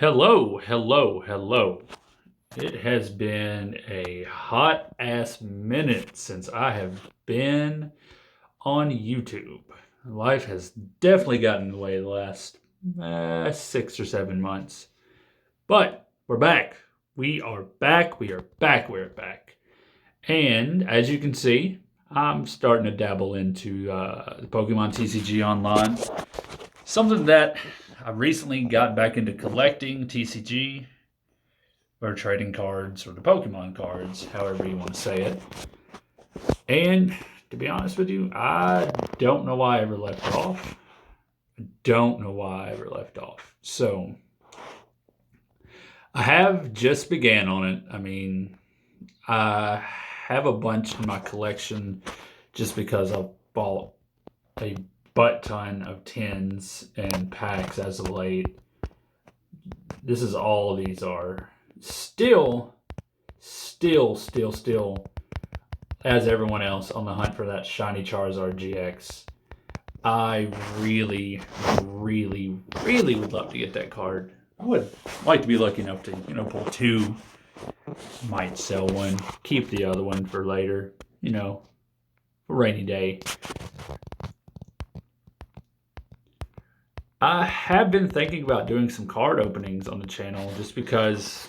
Hello, hello, hello. It has been a hot ass minute since I have been on YouTube. Life has definitely gotten in the way the last 6 or 7 months. But we're back. We are back. We are back. We're back. And as you can see, I'm starting to dabble into the Pokemon TCG online. Something that I recently got back into collecting TCG or trading cards or the Pokemon cards, however you want to say it. And to be honest with you, I don't know why I ever left off. So I have just began on it. I mean, I have a bunch in my collection just because I've bought a butt ton of tins and packs as of late. This is all these are. Still, as everyone else, on the hunt for that shiny Charizard GX. I really, really would love to get that card. I would like to be lucky enough to, pull two. Might sell one, keep the other one for later, for rainy day. I have been thinking about doing some card openings on the channel just because,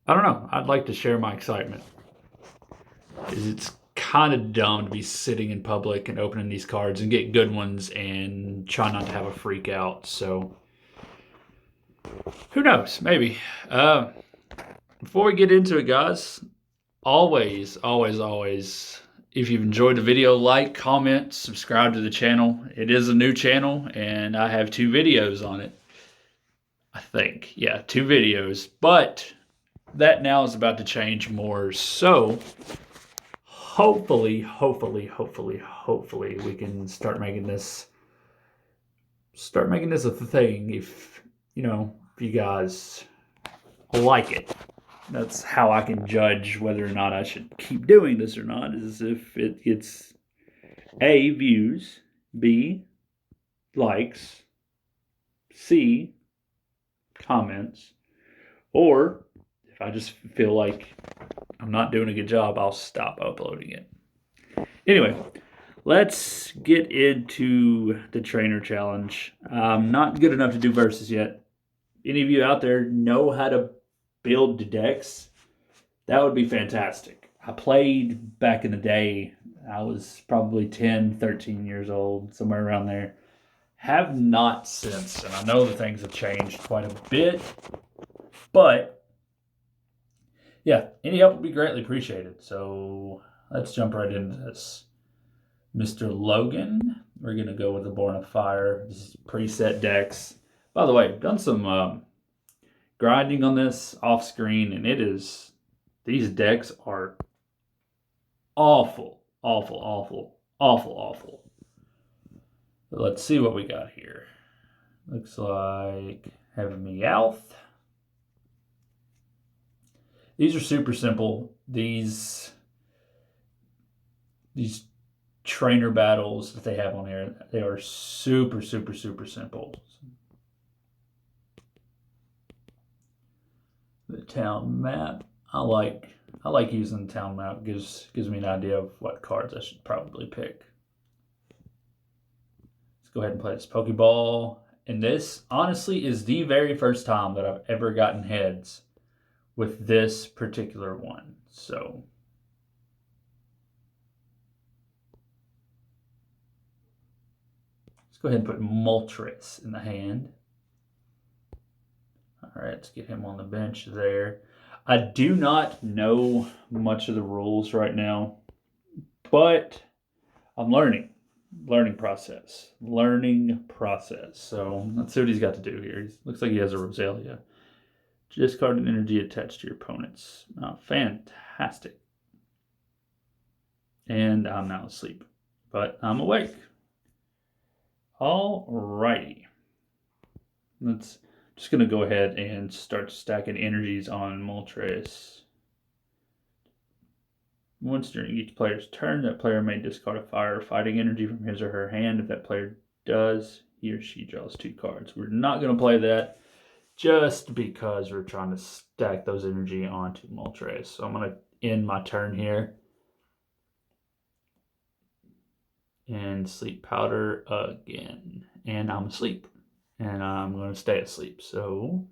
I don't know, I'd like to share my excitement. It's kind of dumb to be sitting in public and opening these cards and get good ones and try not to have a freak out. So, who knows? Maybe. Before we get into it, guys, always, if you've enjoyed the video, like, comment, subscribe to the channel. It is a new channel, and I have 2 videos on it. I think. Yeah, 2 videos. But that now is about to change more. So, hopefully, we can start making this a thing if you guys like it. That's how I can judge whether or not I should keep doing this or not, is if it gets A, views, B, likes, C, comments, or if I just feel like I'm not doing a good job, I'll stop uploading it. Anyway, let's get into the trainer challenge. I'm not good enough to do versus yet. Any of you out there know how to build the decks? That would be fantastic. I played back in the day. I was probably 10, 13 years old, somewhere around there. Have not since, and I know that things have changed quite a bit, but yeah, any help would be greatly appreciated. So let's jump right into this. Mr. Logan, we're going to go with the Born of Fire. This is preset decks. By the way, I've done some grinding on this off screen, and these decks are awful. But let's see what we got here. Looks like have a Meowth. These are super simple. These trainer battles that they have on here, they are super simple. The town map, I like using the town map. Gives me an idea of what cards I should probably pick. Let's go ahead and play this Pokeball. And this honestly is the very first time that I've ever gotten heads with this particular one. So let's go ahead and put Moltres in the hand. All right, let's get him on the bench there. I do not know much of the rules right now, but I'm learning. Learning process. So let's see what he's got to do here. Looks like he has a Roselia. Discard an energy attached to your opponents. Oh, fantastic. And I'm now asleep, but I'm awake. All righty. Let's just going to go ahead and start stacking energies on Moltres. Once during each player's turn, that player may discard a fire or fighting energy from his or her hand. If that player does, he or she draws 2 cards. We're not going to play that just because we're trying to stack those energy onto Moltres. So I'm going to end my turn here and sleep powder again. And I'm asleep. And I'm going to stay asleep. So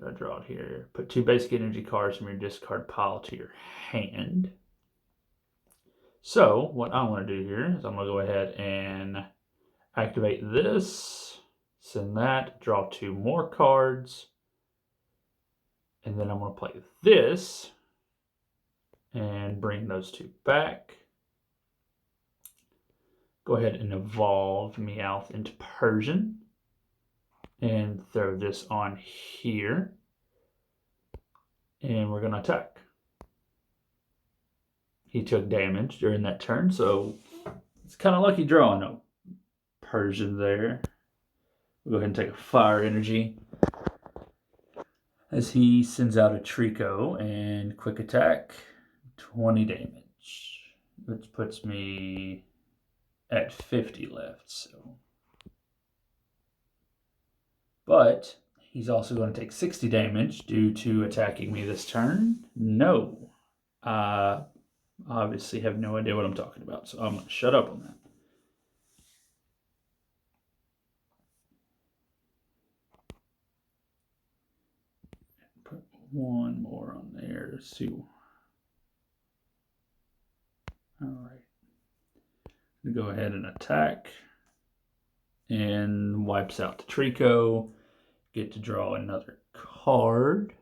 I draw it here. Put 2 basic energy cards from your discard pile to your hand. So what I want to do here is I'm going to go ahead and activate this, send that, draw 2 more cards, and then I'm going to play this and bring those 2 back. Go ahead and evolve Meowth into Persian and throw this on here, and we're going to attack. He took damage during that turn, so it's kind of lucky drawing a Persian there. We'll go ahead and take a fire energy as he sends out a Trico and quick attack, 20 damage, which puts me at 50 left. So, but he's also going to take 60 damage due to attacking me this turn. No, obviously have no idea what I'm talking about, so I'm going to shut up on that. Put 1 more on there to see. All right. Go ahead and attack and wipes out the Trico. Get to draw another card.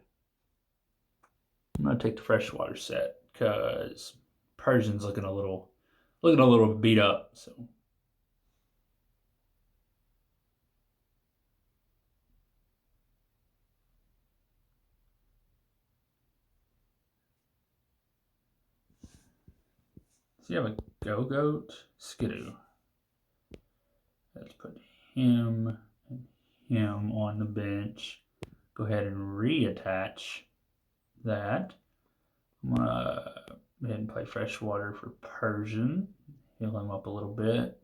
I'm going to take the freshwater set because Persian's looking a little beat up. So you have a Go-Goat, Skidoo. Let's put him and him on the bench. Go ahead and reattach that. I'm going to go ahead and play Freshwater for Persian. Heal him up a little bit.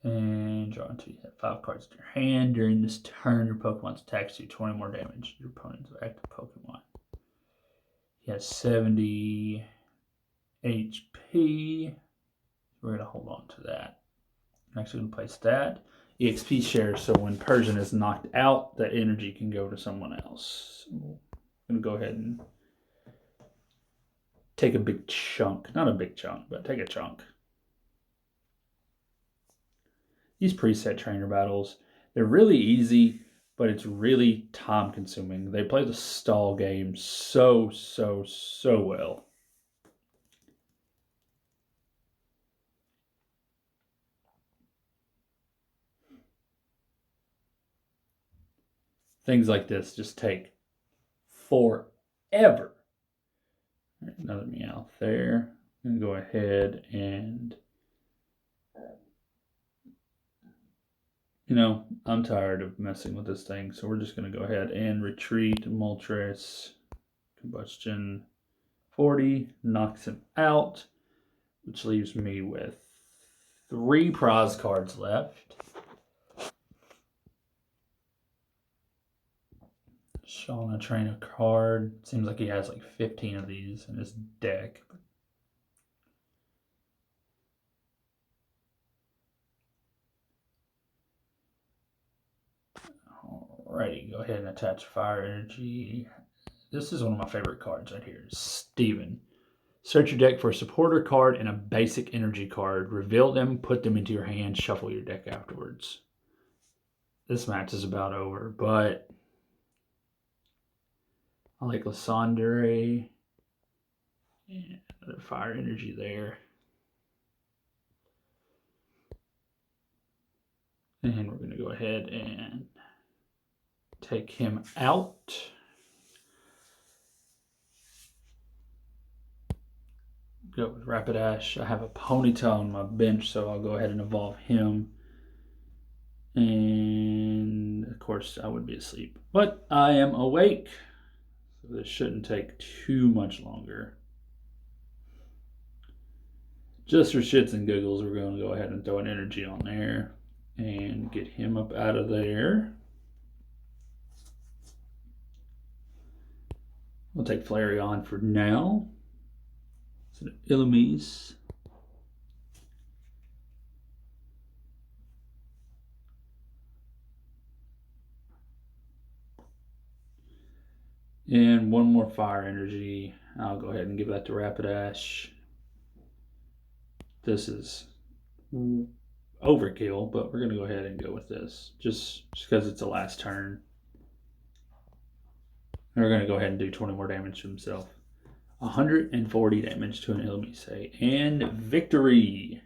And draw until you have 5 cards in your hand. During this turn, your Pokemon's attacks do 20 more damage to your opponent's active Pokemon. He has 70 HP. We're going to hold on to that. I'm actually going to place that. EXP share, so when Persian is knocked out, that energy can go to someone else. So I'm going to go ahead and take a big chunk. Not a big chunk, but take a chunk. These preset trainer battles, they're really easy, but it's really time consuming. They play the stall game so well. Things like this just take forever. Another Meowth there. I'm going to go ahead and, I'm tired of messing with this thing, so we're just going to go ahead and retreat Moltres. Combustion 40 knocks him out, which leaves me with 3 prize cards left. Shauna train a card. Seems like he has like 15 of these in his deck. Alrighty, go ahead and attach fire energy. This is one of my favorite cards right here. Steven. Search your deck for a supporter card and a basic energy card. Reveal them, put them into your hand, shuffle your deck afterwards. This match is about over, but I like Lysandre. And another fire energy there. And we're going to go ahead and take him out. Go with Rapidash. I have a Ponyta on my bench, so I'll go ahead and evolve him. And of course, I would be asleep, but I am awake, so this shouldn't take too much longer. Just for shits and giggles, we're going to go ahead and throw an energy on there and get him up out of there. We'll take Flareon for now. So Illumise. And one more fire energy. I'll go ahead and give that to Rapidash. This is overkill, but we're going to go ahead and go with this. Just because it's the last turn. And we're going to go ahead and do 20 more damage to himself. 140 damage to an Illumise. And victory!